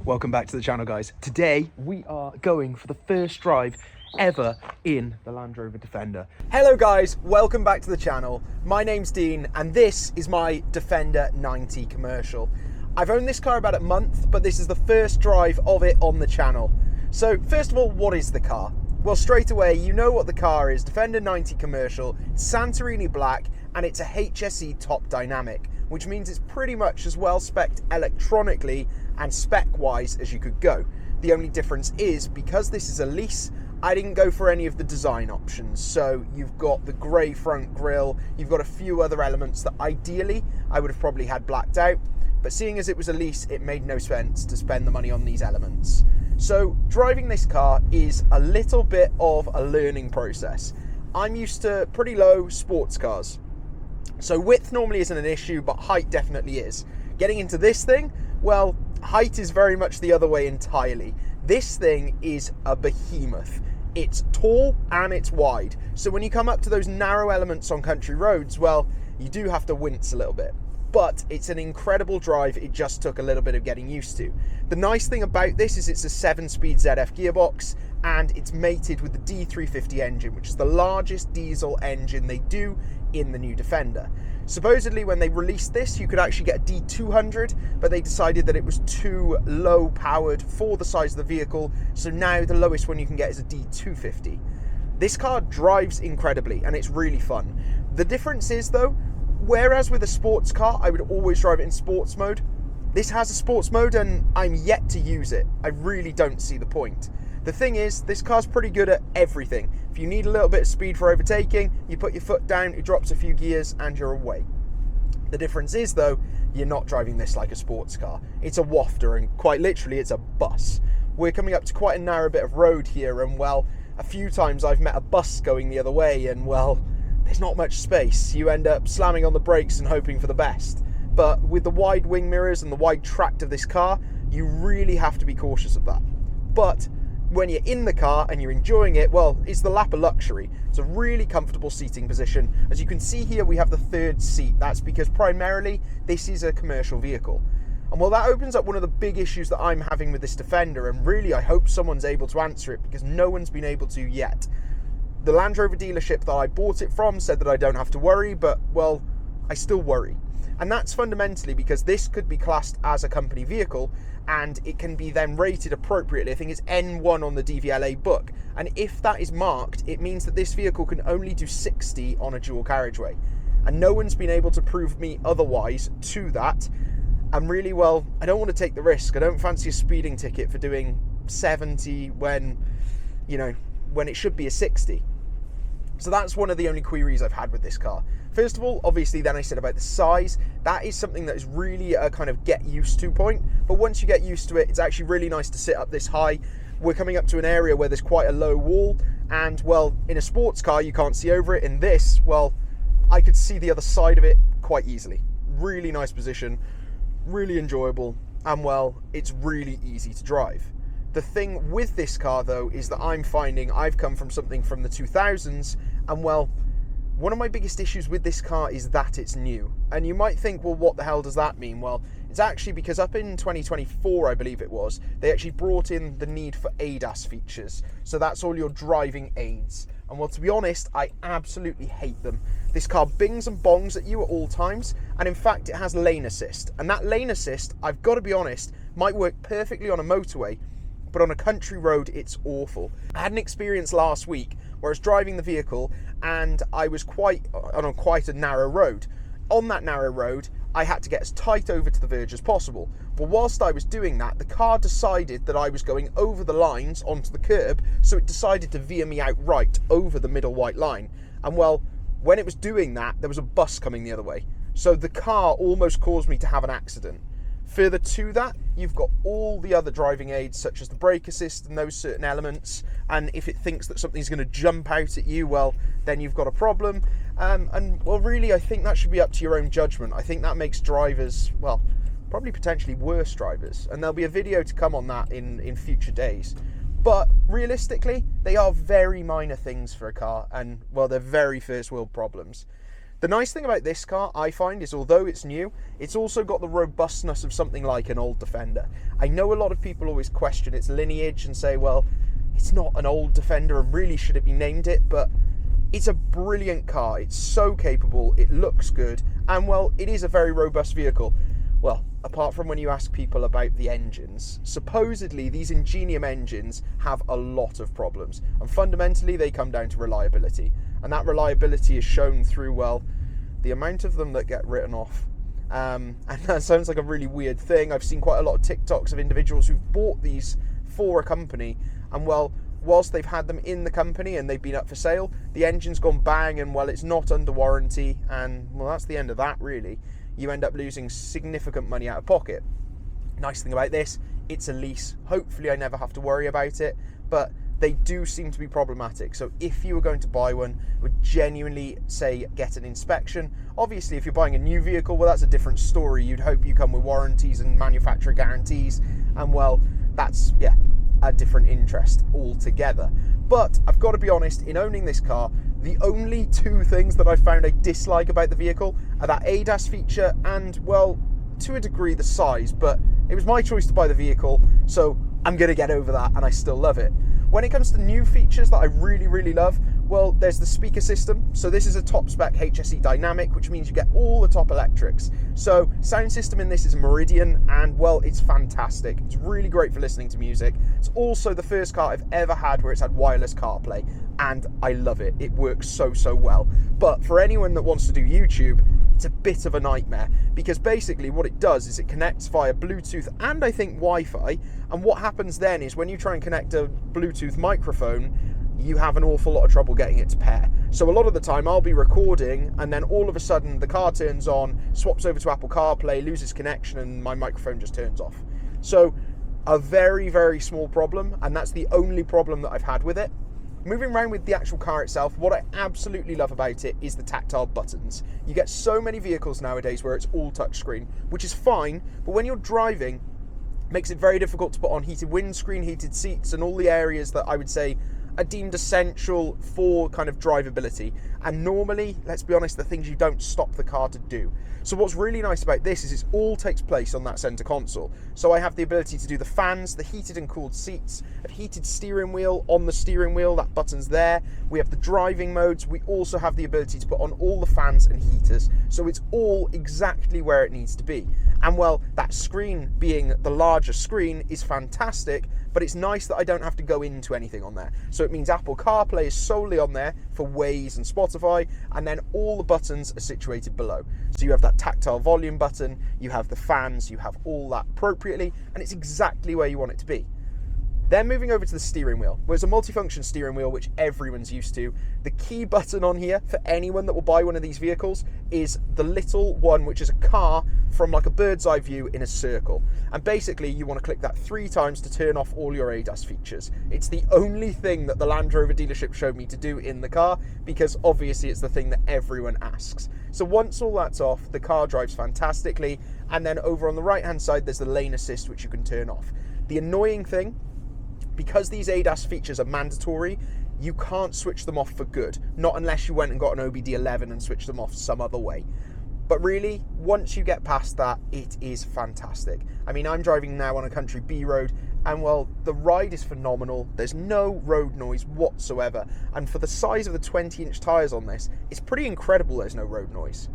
Welcome back to the channel, guys. Today we are going for the first drive ever in the Land Rover Defender. Hello guys, welcome back to the channel. My name's Dean and this is my Defender 90 commercial. I've owned this car about a month, but this is the first drive of it on the channel. So first of all, what is the car? Well, straight away, you know what the car is. Defender 90 commercial, Santorini Black, and it's a HSE top dynamic, which means it's pretty much as well spec'd electronically and spec-wise as you could go. The only difference is, because this is a lease, I didn't go for any of the design options. So you've got the grey front grille, you've got a few other elements that ideally I would have probably had blacked out, but seeing as it was a lease, it made no sense to spend the money on these elements. So driving this car is a little bit of a learning process. I'm used to pretty low sports cars. So width normally isn't an issue, but height definitely is. Getting into this thing, well, height is very much the other way entirely. This thing is a behemoth. It's tall and it's wide. So when you come up to those narrow elements on country roads, well, you do have to wince a little bit. But it's an incredible drive. It just took a little bit of getting used to. The nice thing about this is it's a 7-speed ZF gearbox and it's mated with the D350 engine, which is the largest diesel engine they do in the new Defender. Supposedly when they released this, you could actually get a D200, but they decided that it was too low powered for the size of the vehicle. So now the lowest one you can get is a D250. This car drives incredibly and it's really fun. The difference is though, whereas with a sports car, I would always drive it in sports mode, this has a sports mode and I'm yet to use it. I really don't see the point. The thing is, this car's pretty good at everything. If you need a little bit of speed for overtaking, you put your foot down, it drops a few gears and you're away. The difference is though, you're not driving this like a sports car. It's a wafter and quite literally it's a bus. We're coming up to quite a narrow bit of road here and well, a few times I've met a bus going the other way and well, there's not much space. You end up slamming on the brakes and hoping for the best. But with the wide wing mirrors and the wide tract of this car, you really have to be cautious of that. But when you're in the car and you're enjoying it, well, it's the lap of luxury. It's a really comfortable seating position. As you can see here, we have the third seat. That's because primarily this is a commercial vehicle. And well, that opens up one of the big issues that I'm having with this Defender, and really I hope someone's able to answer it because no one's been able to yet. The Land Rover dealership that I bought it from said that I don't have to worry, but well, I still worry. And that's fundamentally because this could be classed as a company vehicle and it can be then rated appropriately. I think it's N1 on the DVLA book. And if that is marked, it means that this vehicle can only do 60 on a dual carriageway. And no one's been able to prove me otherwise to that. And really, well, I don't want to take the risk. I don't fancy a speeding ticket for doing 70 when, you know, when it should be a 60. So that's one of the only queries I've had with this car. First of all, obviously, then I said about the size. That is something that is really a kind of get used to point. But once you get used to it, it's actually really nice to sit up this high. We're coming up to an area where there's quite a low wall. And, well, in a sports car, you can't see over it. In this, well, I could see the other side of it quite easily. Really nice position, really enjoyable. And, well, it's really easy to drive. The thing with this car, though, is that I'm finding I've come from something from the 2000s, and well, one of my biggest issues with this car is that it's new. And you might think, well, what the hell does that mean? Well, it's actually because up in 2024, I believe it was, they actually brought in the need for ADAS features. So that's all your driving aids. And well, to be honest, I absolutely hate them. This car bings and bongs at you at all times, and in fact, it has lane assist. And that lane assist, I've got to be honest, might work perfectly on a motorway, but on a country road, it's awful. I had an experience last week where I was driving the vehicle and I was on quite a narrow road. On that narrow road, I had to get as tight over to the verge as possible. Well, whilst I was doing that, the car decided that I was going over the lines onto the curb, so it decided to veer me out right over the middle white line. And well, when it was doing that, there was a bus coming the other way. So the car almost caused me to have an accident. Further to that, you've got all the other driving aids, such as the brake assist and those certain elements. And if it thinks that something's going to jump out at you, well, then you've got a problem. And well, really, I think that should be up to your own judgment. I think that makes drivers, well, probably potentially worse drivers. And there'll be a video to come on that in future days. But realistically, they are very minor things for a car. And well, they're very first world problems. The nice thing about this car, I find, is although it's new, it's also got the robustness of something like an old Defender. I know a lot of people always question its lineage and say, well, it's not an old Defender and really should it be named it, but it's a brilliant car. It's so capable, it looks good, and well, it is a very robust vehicle. Well, apart from when you ask people about the engines, supposedly these Ingenium engines have a lot of problems, and fundamentally they come down to reliability. And that reliability is shown through, well, the amount of them that get written off. And that sounds like a really weird thing. I've seen quite a lot of TikToks of individuals who've bought these for a company, and well, whilst they've had them in the company and they've been up for sale, the engine's gone bang and well, it's not under warranty, and well, that's the end of that really. You end up losing significant money out of pocket. Nice thing about this, it's a lease. Hopefully I never have to worry about it, but they do seem to be problematic. So if you were going to buy one, I would genuinely say get an inspection. Obviously, if you're buying a new vehicle, well, that's a different story. You'd hope you come with warranties and manufacturer guarantees, and well, that's, yeah, a different interest altogether. But I've got to be honest, in owning this car, the only two things that I found I dislike about the vehicle are that ADAS feature and, well, to a degree the size, but it was my choice to buy the vehicle, so I'm going to get over that, and I still love it. When it comes to new features that I really, really love, well, there's the speaker system. So this is a top spec HSE Dynamic, which means you get all the top electrics. So sound system in this is Meridian, and well, it's fantastic. It's really great for listening to music. It's also the first car I've ever had where it's had wireless CarPlay, and I love it. It works so, so well. But for anyone that wants to do YouTube, it's a bit of a nightmare, because basically what it does is it connects via Bluetooth and I think Wi-Fi, and what happens then is when you try and connect a Bluetooth microphone, you have an awful lot of trouble getting it to pair. So a lot of the time I'll be recording and then all of a sudden the car turns on, swaps over to Apple CarPlay, loses connection, and my microphone just turns off. So a very, very small problem, and that's the only problem that I've had with it. Moving around with the actual car itself, what I absolutely love about it is the tactile buttons. You get so many vehicles nowadays where it's all touchscreen, which is fine, but when you're driving, it makes it very difficult to put on heated windscreen, heated seats, and all the areas that I would say are deemed essential for kind of drivability. And normally, let's be honest, the things you don't stop the car to do. So what's really nice about this is it all takes place on that center console. So I have the ability to do the fans, the heated and cooled seats, a heated steering wheel on the steering wheel, that button's there. We have the driving modes. We also have the ability to put on all the fans and heaters. So it's all exactly where it needs to be. And well, that screen being the larger screen is fantastic, but it's nice that I don't have to go into anything on there. So it means Apple CarPlay is solely on there for Waze and Spotify, and then all the buttons are situated below. So you have that tactile volume button, you have the fans, you have all that appropriately, and it's exactly where you want it to be. Then moving over to the steering wheel, where it's a multifunction steering wheel, which everyone's used to. The key button on here for anyone that will buy one of these vehicles is the little one, which is a car from like a bird's eye view in a circle. And basically you want to click that 3 times to turn off all your ADAS features. It's the only thing that the Land Rover dealership showed me to do in the car, because obviously it's the thing that everyone asks. So once all that's off, the car drives fantastically. And then over on the right hand side, there's the lane assist, which you can turn off. The annoying thing, because these ADAS features are mandatory, you can't switch them off for good, not unless you went and got an OBD11 and switched them off some other way. But really, once you get past that, it is fantastic. I mean, I'm driving now on a country B road, and well, the ride is phenomenal. There's no road noise whatsoever. And for the size of the 20-inch tyres on this, it's pretty incredible there's no road noise.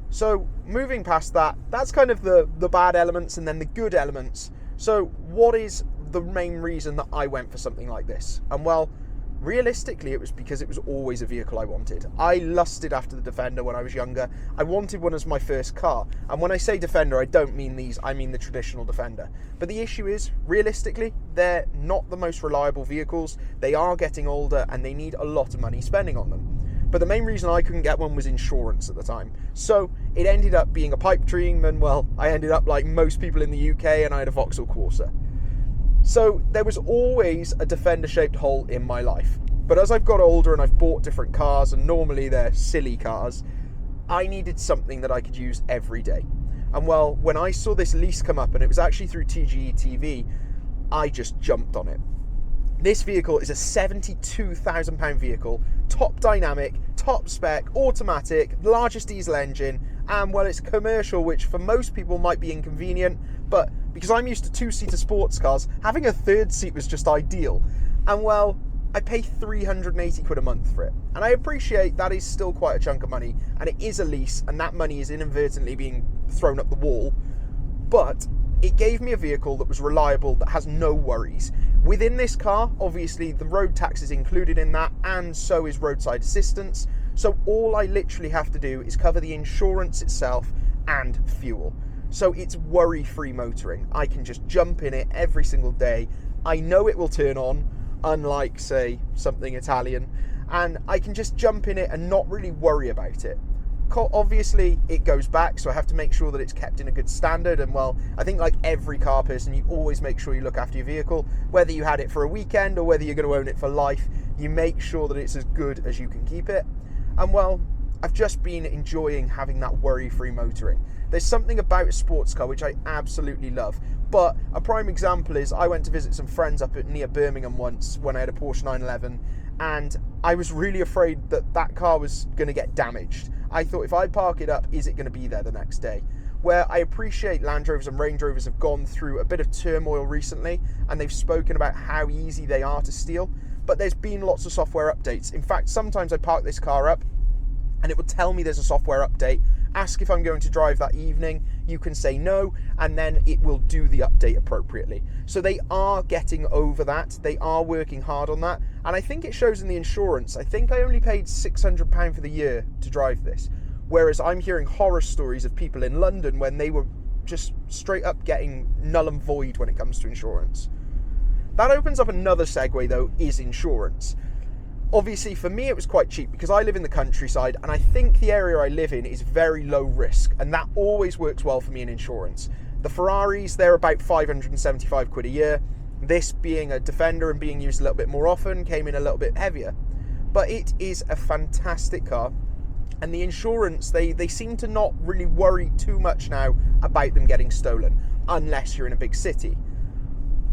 So moving past that, that's kind of the bad elements, and then the good elements. So what is the main reason that I went for something like this? And well, realistically, it was because it was always a vehicle I wanted. I lusted after the Defender when I was younger. I wanted one as my first car. And when I say Defender, I don't mean these, I mean the traditional Defender. But the issue is, realistically, they're not the most reliable vehicles. They are getting older and they need a lot of money spending on them. But the main reason I couldn't get one was insurance at the time. So it ended up being a pipe dream, and well, I ended up like most people in the UK, and I had a Vauxhall Corsa. So there was always a Defender-shaped hole in my life. But as I've got older and I've bought different cars, and normally they're silly cars, I needed something that I could use every day. And well, when I saw this lease come up, and it was actually through TGE TV, I just jumped on it. This vehicle is a £72,000 vehicle, top dynamic, top spec, automatic, largest diesel engine, and well, it's commercial, which for most people might be inconvenient, but because I'm used to two-seater sports cars, having a third seat was just ideal. And well, I pay 380 quid a month for it. And I appreciate that is still quite a chunk of money, and it is a lease, and that money is inadvertently being thrown up the wall. But it gave me a vehicle that was reliable, that has no worries. Within this car, obviously, the road tax is included in that, and so is roadside assistance. So all I literally have to do is cover the insurance itself and fuel. So it's worry-free motoring. I can just jump in it every single day. I know it will turn on, unlike, say, something Italian, and I can just jump in it and not really worry about it. Obviously, it goes back, so I have to make sure that it's kept in a good standard, and well, I think like every car person, you always make sure you look after your vehicle, whether you had it for a weekend or whether you're going to own it for life, you make sure that it's as good as you can keep it. And well, I've just been enjoying having that worry-free motoring. There's something about a sports car which I absolutely love, but a prime example is I went to visit some friends up near Birmingham once when I had a Porsche 911, and I was really afraid that that car was going to get damaged. I thought, if I park it up, is it going to be there the next day? Where I appreciate Land Rovers and Range Rovers have gone through a bit of turmoil recently, and they've spoken about how easy they are to steal, but there's been lots of software updates. In fact, sometimes I park this car up and it will tell me there's a software update, ask if I'm going to drive that evening, you can say no, and then it will do the update appropriately. So they are getting over that, they are working hard on that, and I think it shows in the insurance. I think I only paid £600 for the year to drive this, whereas I'm hearing horror stories of people in London when they were just straight up getting null and void when it comes to insurance. That opens up another segue though, is insurance. Obviously, for me, it was quite cheap because I live in the countryside, and I think the area I live in is very low risk, and that always works well for me in insurance. The Ferraris, they're about 575 quid a year. This, being a Defender and being used a little bit more often, came in a little bit heavier. But it is a fantastic car, and the insurance, they seem to not really worry too much now about them getting stolen, unless you're in a big city.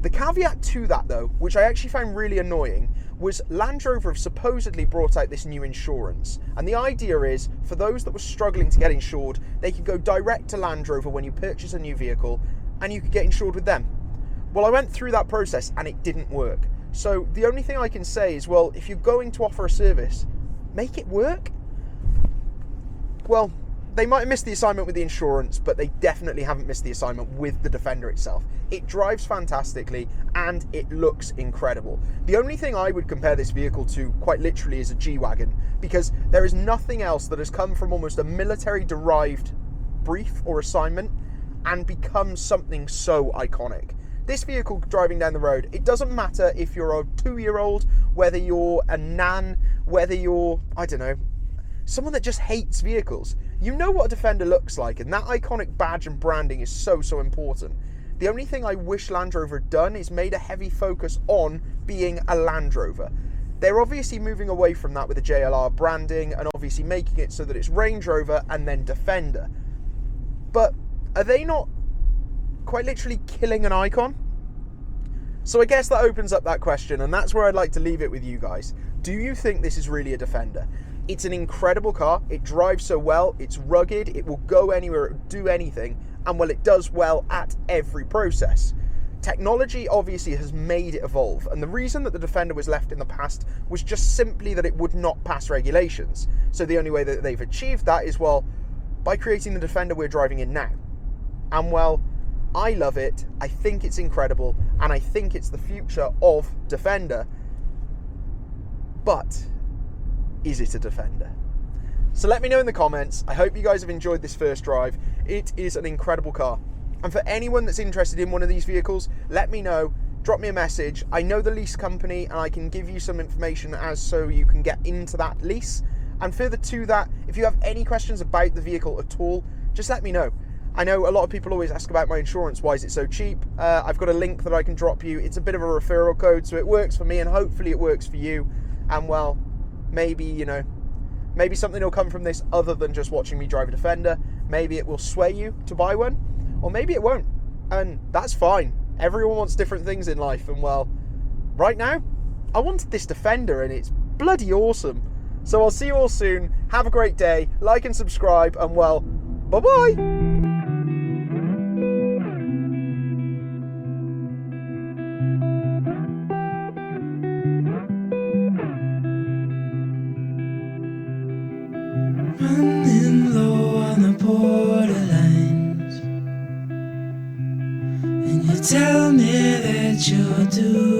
The caveat to that, though, which I actually found really annoying, was Land Rover have supposedly brought out this new insurance. And the idea is, for those that were struggling to get insured, they could go direct to Land Rover when you purchase a new vehicle, and you could get insured with them. Well, I went through that process, and it didn't work. So the only thing I can say is, well, if you're going to offer a service, make it work. Well, they might have missed the assignment with the insurance, but they definitely haven't missed the assignment with the Defender itself. It drives fantastically and it looks incredible. The only thing I would compare this vehicle to, quite literally, is a G-Wagon, because there is nothing else that has come from almost a military-derived brief or assignment and become something so iconic. This vehicle driving down the road, it doesn't matter if you're a 2-year-old, whether you're a nan, whether you're, I don't know, someone that just hates vehicles. You know what a Defender looks like, and that iconic badge and branding is so important. The only thing I wish Land Rover had done is made a heavy focus on being a Land Rover. They're obviously moving away from that with the JLR branding and obviously making it so that it's Range Rover and then Defender. But are they not quite literally killing an icon? So I guess that opens up that question, and that's where I'd like to leave it with you guys. Do you think this is really a Defender? It's an incredible car, it drives so well, it's rugged, it will go anywhere, it will do anything, and well, it does well at every process. Technology obviously has made it evolve, and the reason that the Defender was left in the past was just simply that it would not pass regulations. So the only way that they've achieved that is, well, by creating the Defender we're driving in now. And well, I love it, I think it's incredible, and I think it's the future of Defender. But is it a Defender? So let me know in the comments. I hope you guys have enjoyed this first drive. It is an incredible car. And for anyone that's interested in one of these vehicles, let me know. Drop me a message. I know the lease company and I can give you some information as so you can get into that lease. And further to that, if you have any questions about the vehicle at all, just let me know. I know a lot of people always ask about my insurance. Why is it so cheap? I've got a link that I can drop you. It's a bit of a referral code, so it works for me and hopefully it works for you. And well, maybe, you know, maybe something will come from this other than just watching me drive a Defender. Maybe it will sway you to buy one, or maybe it won't. And that's fine. Everyone wants different things in life. And well, right now, I wanted this Defender and it's bloody awesome. So I'll see you all soon. Have a great day. Like and subscribe, and well, bye-bye. Running low on the borderlines, and you tell me that you'll do